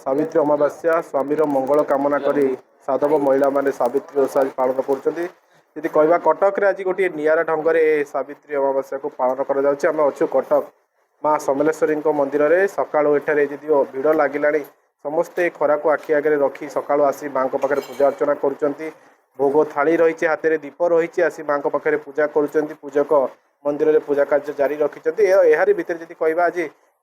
सावित्री अमावास्या स्वामीर मंगल कामना करी साधव महिला माने सावित्री ओषा पालन कर कहवा कटक रे आज गोटे निरा ढंग से सावित्री अमावास्या को पालन कर कटक माँ समलेश्वरी मंदिर में सका यदि भिड़ लगिला समस्ते खरा को आखि आगे रखी सका आसी माँ पाखे पूजा अर्चना कर भोग थाली रही हाथ में दीप रही आसी माँ पाखे पूजा कर पूजक मंदिर में पूजा कार्य जारी रखिंट यार भितर जब कहवा आज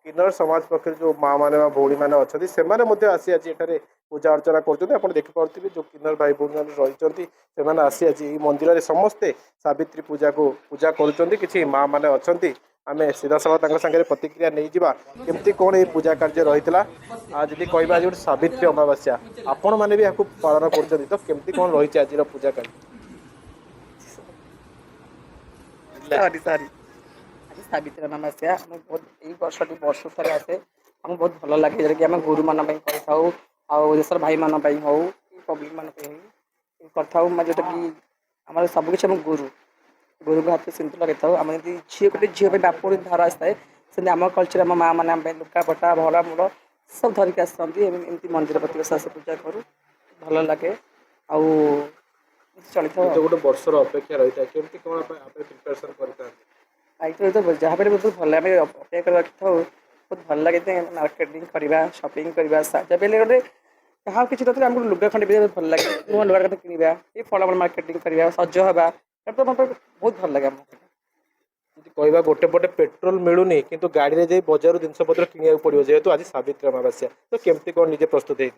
किन्नर समाज पक्ष जो माँ मैंने भौणी मैंने अच्छा से आसी आज एठारे पूजा अर्चना कर देखिपे जो किन्नर भाई भौणी मैंने रही आसी आज मंदिर में समस्ते सावित्री पूजा को पूजा कर माँ मैंने अच्छा आम सीधा साल सागर प्रतिक्रिया नहीं जावा केमती कौन ये पूजा कार्य रही है जी कहवा आज गोटे सावित्री अमावास्या आपण मैंने भी यहाँ पालन कर तो केमती कौन रही आज पूजा कार्य सावित्री अमावास्या आम बहुत यही वर्ष थे आसे आम बहुत भल लगे जैसे कि आम गुरु मान देशर भाई मान हो पब्लिक मान कर जोटा कि आम सबकि आम गुरु को हाथ सिंदूर लगे था आम झील गोटे झील बाप धार आए से आम कल्चर आम माँ मैंने लुका पटा भला मूल सब धरिक आमती मंदिर प्रति से पूजा करूँ भल लगे चली था गोटे वर्षर अपेक्षा रही है केमती कौन प्रिपरेशन करता तो जहाँ भी बहुत भल अपेक्षा कर रखी था बहुत भल लगे मार्केटिंग करवा शॉपिंग करवा जब गोटे क्या किसी तो आमको लुगा खंडे भी भल लगे नुआ लुगा कथा किणवा ये फल मार्केटिंग करवा सज हवा तो मतलब बहुत भल लगे कहवा गोटे पटे पेट्रोल मिलूनी किंतु गाड़ी में जाई बजार जिनपतर किणा पड़ो जेहेतु आज सावित्री अमावास्या तो केमती कौन निजे प्रस्तुत होते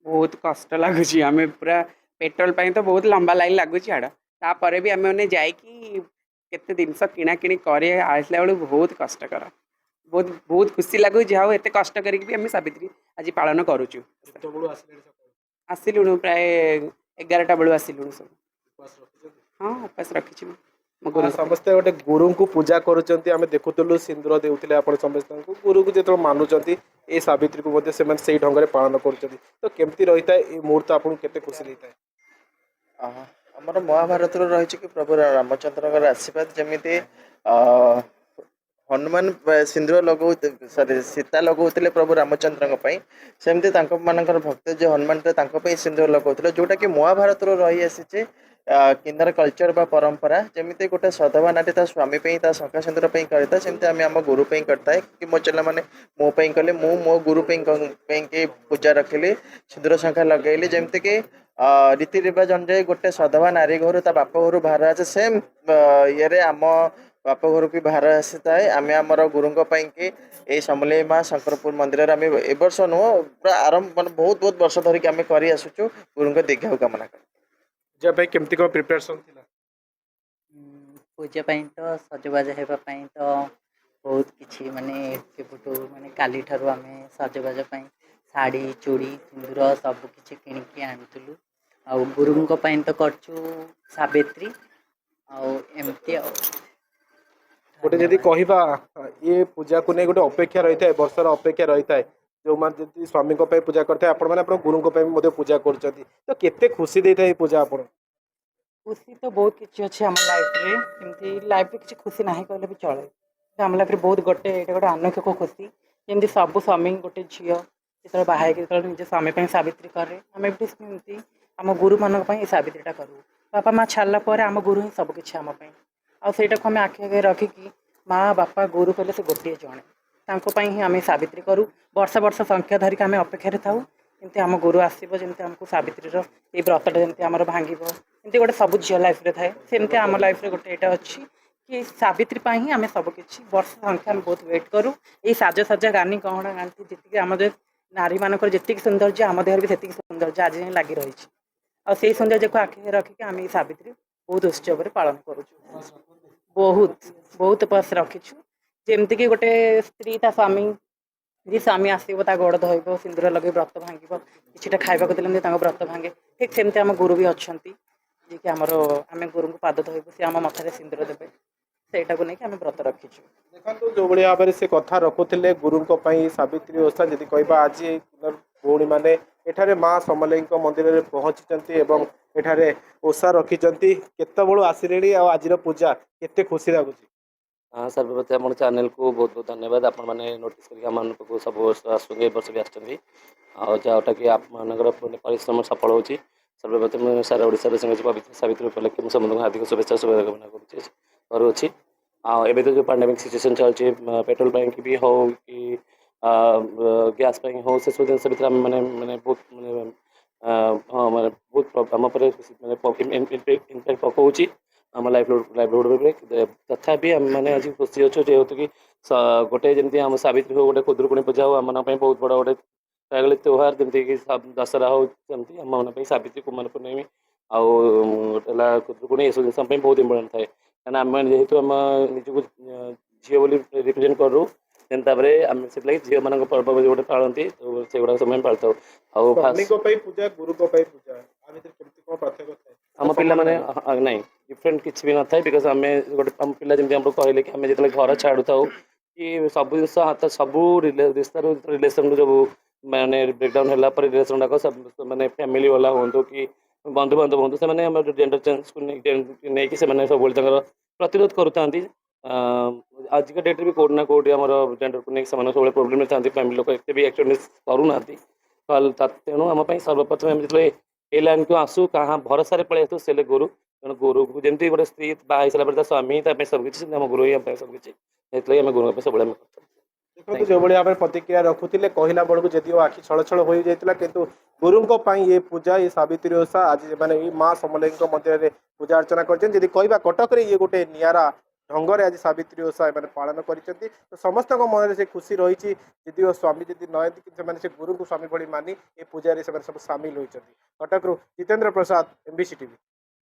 बहुत कष्ट लगुच आम पूरा पेट्रोल तो बहुत लंबा लाइन लगुच आड़ तापर भी आम मैंने जाते जिनस किणा कि आसला बेलू बहुत कष्टकर बहुत बहुत खुशी लगुच जाओ एत कष्ट करके सावित्री आज पालन करुचु आसिलुणु प्राय 11टा बेलू आसिलुणु सब हाँ उपास रखी समस्ते गोटे गुरु को पूजा करुँच देखुलु सिंदूर देते आप समस्त गुरु को जो मानुंट ये सावित्री को से ढंग से पालन कर तो केमती रही है ये मुहूर्त आपको केते खुशी देता है आमर महाभारत रही कि प्रभु रामचंद्र आशीर्वाद जमी हनुमान सिंदूर लगो सॉरी सीता लगौते प्रभु रामचंद्र सेमती भक्त जो हनुमान थे सिंदूर लगौते जोटा कि महाभारत रही आसी किन्नर कल्चर बा परंपरा जमी गोटे सधवा नाटी स्वामी शंखा सिंदूर करता सेमती आम आम गुरु करता है कि मो चेला मैंने मोपाई कले मो गुरु पूजा रखिली सिंदूर शंखा लगेली जमती कि रीति रिवाज अनुजाई गोटे सधवा नारी घर ता बाप घर बाहर आसे सेम ये आम बाप घर भी बाहर आसी थाए आम आमर गुरु कि समलेई माँ शंकरपुर मंदिर आम ए वर्ष नुह पूरा आरंभ मान बहुत बहुत वर्ष धरिक आम कर आसुचु गुरु दीर्घायु कामना कर जब भाई केमती कौन प्रिपरेशन थिला पूजा तो सजबाज होगापी तो बहुत किसी माने माने काली ठारू आम सजबाज शाढ़ी चूड़ी सिंदूर सब किसी किणिकी आणुलु आ गुरु तो करचु सावित्री आमती गोटे जदि कहवा ये पूजा को नहीं गोटे अपेक्षा रही है वर्षर अपेक्षा रही है जो मैंने स्वामी पूजा करते हैं आप गुरु पूजा कर केते खुशी देता है पूजा आप खुशी तो बहुत किसी अच्छे आम लाइफ लाइफ किसी खुशी ना कहले भी चले आम लाइफ बहुत गोटे गोटे अनोख खुशी जमी सब स्वामी गोटे झील जो बाहर निजे स्वामी सावित्री करे आम भी आम गुरु मान सावित्रीटा करूँ बापा माँ छाड़ला आम गुरु ही सबकि आमपाई आईटा को आम आखि आगे रखिकी माँ बापा गुरु कहले से गोटे जड़े ही आम सावित्री करूँ वर्ष वर्ष संख्या धरिक आम अपेक्षा था जमी आम गुरु आसो जमी आमको सावित्री ये व्रतटा जमी आम भांग एमती गोटे सब झील लाइफ रे थाए सेमती आम लाइफ रे गोटे यहाँ अच्छी कि सावित्री ही आम सबकि वर्ष संख्या आम बहुत वेट करूँ ये साजसज्जा गानी गहना गांधी जी आम नारी मानक जी सौंदर्य आम देहर भी से सौंदर्य आज हिं लगी रही आई सौंदर्य को आखि रखिक आम सावित्री बहुत उत्सव पालन करुँ बहुत बहुत उपास रखीचु जमती कि गोटे स्त्री ता स्वामी जी स्वामी आसो गोड़ धोब सिंदूर लगे व्रत भांग किसी खावा देते व्रत भांगे ठीक सेमती आम गुरु भी अच्छा जी कि आमर आम गुरु को पाद धोबू सी आम मथार सिंदूर देवे सेटा को लेकिन आम व्रत रखीचु देखो जो भाई भाव से कथा रखुले गुरु सावित्री ओषा जी कहवा आज भौणी मैंने एठारे माँ समलेई मंदिर में पहुँची एठारे ओषा रखिंट केत बड़ू आसिले आज पूजा केते खुशी लगुच हाँ सर्वप्रथम आम चैनल को बहुत बहुत धन्यवाद आपण मैंने नोटिस करके आम पाखु सब वर्ष आसुँच वर्ष भी आसुँच जोटा कि आपर परिश्रम सफल होची सर्वप्रथम सारा ओडिशा पवित्र सावित्री उपलक्षे समस्त हार्दिक शुभेच्छा शुभकामना करुँच एवं तो जो पैंडेमिक सिचुएसन चलती पेट्रोल बैंक भी हो कि गैस हो से सब जिन भर मैंने मैंने बहुत मैंने हाँ मैंने बहुत आम इम्पैक्ट पकाऊँ आम लाइवलीहुड तथापि मैंने आज खुशी अच्छे जेहेतु कि गोटे जमी आम सावित्री हो गोटे खुदुरुकुणी पूजा हो आम बहुत बड़ा गोटे କହିଗଲେ त्योहार जमीक दशहरा हो सेमती आम मान सावित्री कुमार पूर्णमी आउला खुदुरुकुणी ये सब जिन बहुत इम्पोर्टाट थाए कहीं आम जेहेतु आम निजक झील बोली रिप्रेजेंट करूँ देन आम से झील मान पर्व जो पालती तो से गुड़ा सब पालता स्वामीको ପାଇଁ ପୂଜା ଗୁରୁଙ୍କ ପାଇଁ ପୂଜା ଆ ଭିତରେ କେମିତି କ'ଣ ପାର୍ଥକ୍ୟ ଥାଏ आम पिला माने नहीं डिफरेंट किसी भी न था बिकज आम गोटे आम पिला जमी आम कहले कि आम जो घर छाड़ू था कि सब जिन हाथ सब रिश्तार रिलेसन जो मैंने ब्रेकडाउन है रिलेसन गुड़ाक सब मैंने फैमिली वाला हूँ कि बंधु बांधव हूँ से जेंडर चेंज को नहीं सब प्रतिरोध करूँ आजिका डेट्रे भी कौटना कौटी आम जेंडर को नहीं सब प्रोब्लेम था फैमिली लोग एत भी एक्चुअली करूना तेणु आम सर्वप्रथम आम जो ए लाइन को आसू कहाँ भरोसा पलि आसू से गुरु तेणु गुरु को जमी गोटे स्त्री बाहर सारा स्वामी सबकि आम गुरु ही सबकि आम गुरु सब देखो जो भाई भाव प्रतिक्रिया रखुले कहला बेलू जदिव आखि छल छल हो जाता किंतु गुरुंक ये पूजा ये सावित्री ओषा आज मैंने माँ समलेई मध्य पूजा अर्चना कर कहवा कटक ये गोटे निरा ढंगरे आज सावित्री ओषा मैंने पालन कर समस्त मन से खुशी रही जदिव स्वामी जदि नयंती से गुरु को स्वामी भाई मानी ये पूजा सब सामिल होती कटक जितेंद्र प्रसाद MBC TV।